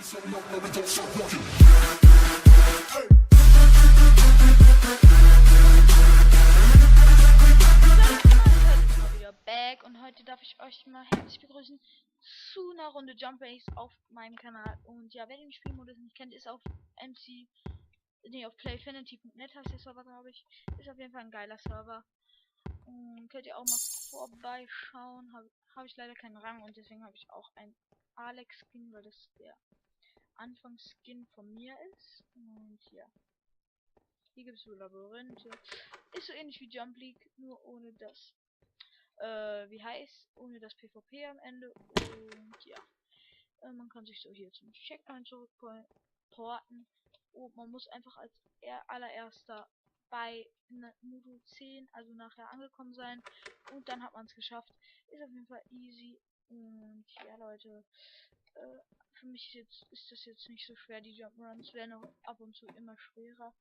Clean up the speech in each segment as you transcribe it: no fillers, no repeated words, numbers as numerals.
Mal wieder back und heute darf ich euch mal herzlich begrüßen zu einer Runde Jump Race auf meinem Kanal. Und ja, wer den Spielmodus nicht kennt, ist auf auf playfinity.net heißt der Server, glaube ich. Ist auf jeden Fall ein geiler Server. Und könnt ihr auch mal vorbeischauen. Habe ich leider keinen Rang und deswegen habe ich auch ein Alex Skin, weil das der Anfangsskin von mir ist. Und ja. Hier gibt es so Labyrinthe. Ist so ähnlich wie Jump League, nur ohne das ohne das PvP am Ende. Und ja, man kann sich so hier zum Checkpoint zurückporten. Und man muss einfach als allererster bei Modu 10, also nachher angekommen sein. Und dann hat man es geschafft. Ist auf jeden Fall easy. Und ja, Leute, für mich ist das jetzt nicht so schwer. Die Jump-Runs werden auch ab und zu immer schwerer.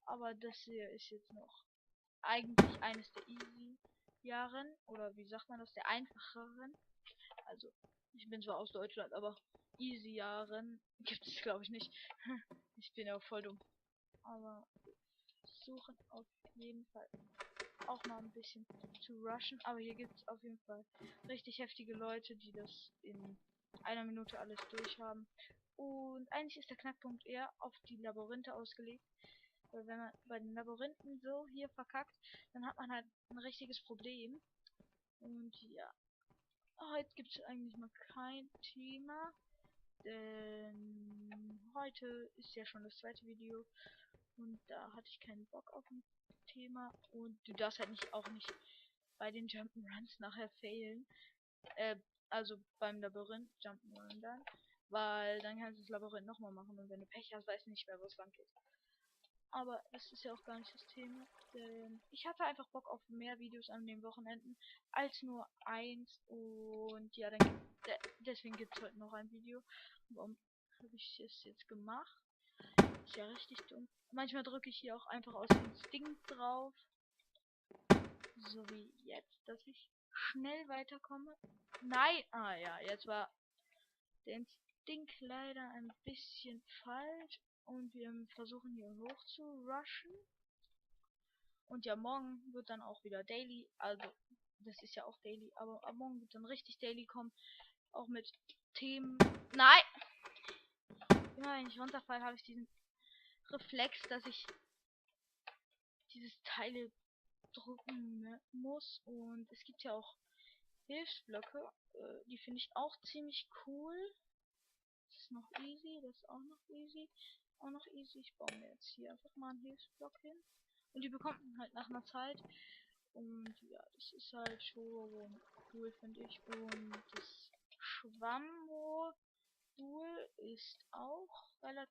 Aber das hier ist jetzt noch eigentlich eines der easy Jahren, oder wie sagt man das, der einfacheren. Also, ich bin zwar aus Deutschland, aber easy Jahren gibt es glaube ich nicht. Ich bin ja voll dumm. Aber wir suchen auf jeden Fall auch mal ein bisschen zu rushen. Aber hier gibt es auf jeden Fall richtig heftige Leute, die das in einer Minute alles durchhaben. Und eigentlich ist der Knackpunkt eher auf die Labyrinthe ausgelegt. Weil wenn man bei den Labyrinthen so hier verkackt, dann hat man halt ein richtiges Problem. Und ja, heute gibt es eigentlich mal kein Thema, denn heute ist ja schon das zweite Video und da hatte ich keinen Bock auf ein Thema und du darfst halt auch nicht bei den Jump'n'Runs nachher failen, also beim Labyrinth Jump'n'Run dann, weil dann kannst du das Labyrinth nochmal machen und wenn du Pech hast, weißt du nicht mehr, wo es lang geht. Aber das ist ja auch gar nicht das Thema. Denn ich hatte einfach Bock auf mehr Videos an den Wochenenden als nur eins. Und ja, deswegen gibt es heute noch ein Video. Warum habe ich es jetzt gemacht? Ist ja richtig dumm. Manchmal drücke ich hier auch einfach aus Instinkt drauf. So wie jetzt, dass ich schnell weiterkomme. Nein! Ah ja, jetzt war der Instinkt leider ein bisschen falsch. Und wir versuchen hier hoch zu rushen. Und ja, morgen wird dann auch wieder Daily. Also, das ist ja auch Daily. Aber ab morgen wird dann richtig Daily kommen. Auch mit Themen. Nein! Ja, wenn ich runterfall, habe ich diesen Reflex, dass ich dieses Teile drücken muss. Und es gibt ja auch Hilfsblöcke. Die finde ich auch ziemlich cool. Das ist noch easy. Das ist auch noch easy. Auch noch easy. Ich baue mir jetzt hier einfach mal einen Hilfsblock hin. Und die bekommt man halt nach einer Zeit. Und ja, das ist halt schon cool, finde ich. Und das Schwammmodul ist auch relativ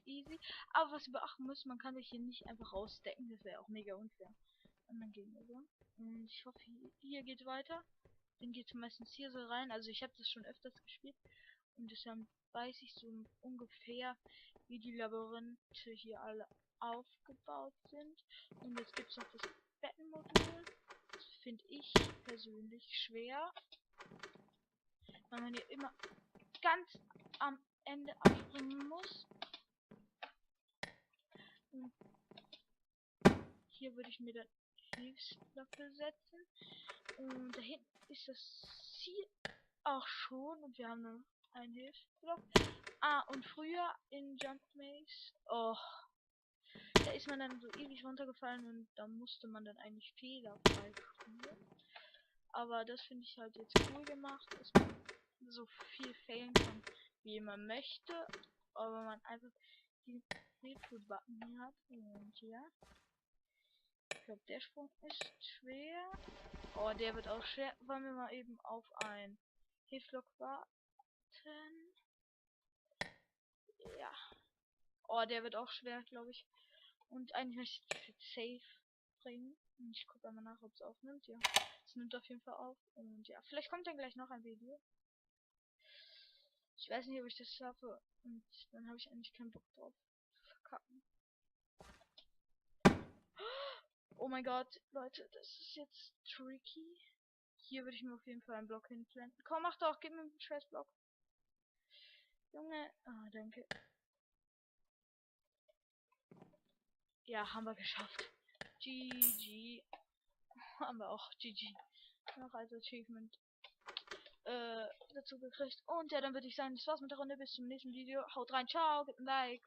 easy. Aber was ihr beachten müsst, man kann sich hier nicht einfach rausdecken. Das wäre auch mega unfair an den Gegenüber. Und ich hoffe, hier geht weiter. Dann geht es meistens hier so rein. Also ich habe das schon öfters gespielt. Und deshalb weiß ich so ungefähr, wie die Labyrinthe hier alle aufgebaut sind. Und jetzt gibt es noch das Bettenmodul. Das finde ich persönlich schwer, weil man hier immer ganz am Ende abspringen muss. Und hier würde ich mir dann Hilfsblöcke setzen. Und da hinten ist das Ziel auch schon. Und wir haben noch einen Hilfsblock. Ah, und früher in Jump Maze. Oh. Da ist man dann so ewig runtergefallen und da musste man dann eigentlich fehlerfrei spielen. Aber das finde ich halt jetzt cool gemacht, dass man so viel failen kann, wie man möchte. Aber man einfach den Hilfe-Button hier hat. Und ja. Ich glaube, der Sprung ist schwer. Oh, der wird auch schwer. Wollen wir mal eben auf ein Hilfsblock warten? Ja. Oh, der wird auch schwer, glaube ich. Und eigentlich möchte ich das jetzt safe bringen. Und ich gucke einmal nach, ob es aufnimmt. Ja, es nimmt auf jeden Fall auf. Und ja, vielleicht kommt dann gleich noch ein Video. Ich weiß nicht, ob ich das schaffe. Und dann habe ich eigentlich keinen Bock drauf zu verkacken. Oh mein Gott, Leute, das ist jetzt tricky. Hier würde ich mir auf jeden Fall einen Block hinplanten. Komm, mach doch, gib mir einen Scheißblock. Junge, ah, danke. Ja, haben wir geschafft. GG. Haben wir auch GG. Noch als Achievement dazu gekriegt. Und ja, dann würde ich sagen, das war's mit der Runde. Bis zum nächsten Video. Haut rein, ciao, gebt ein Like.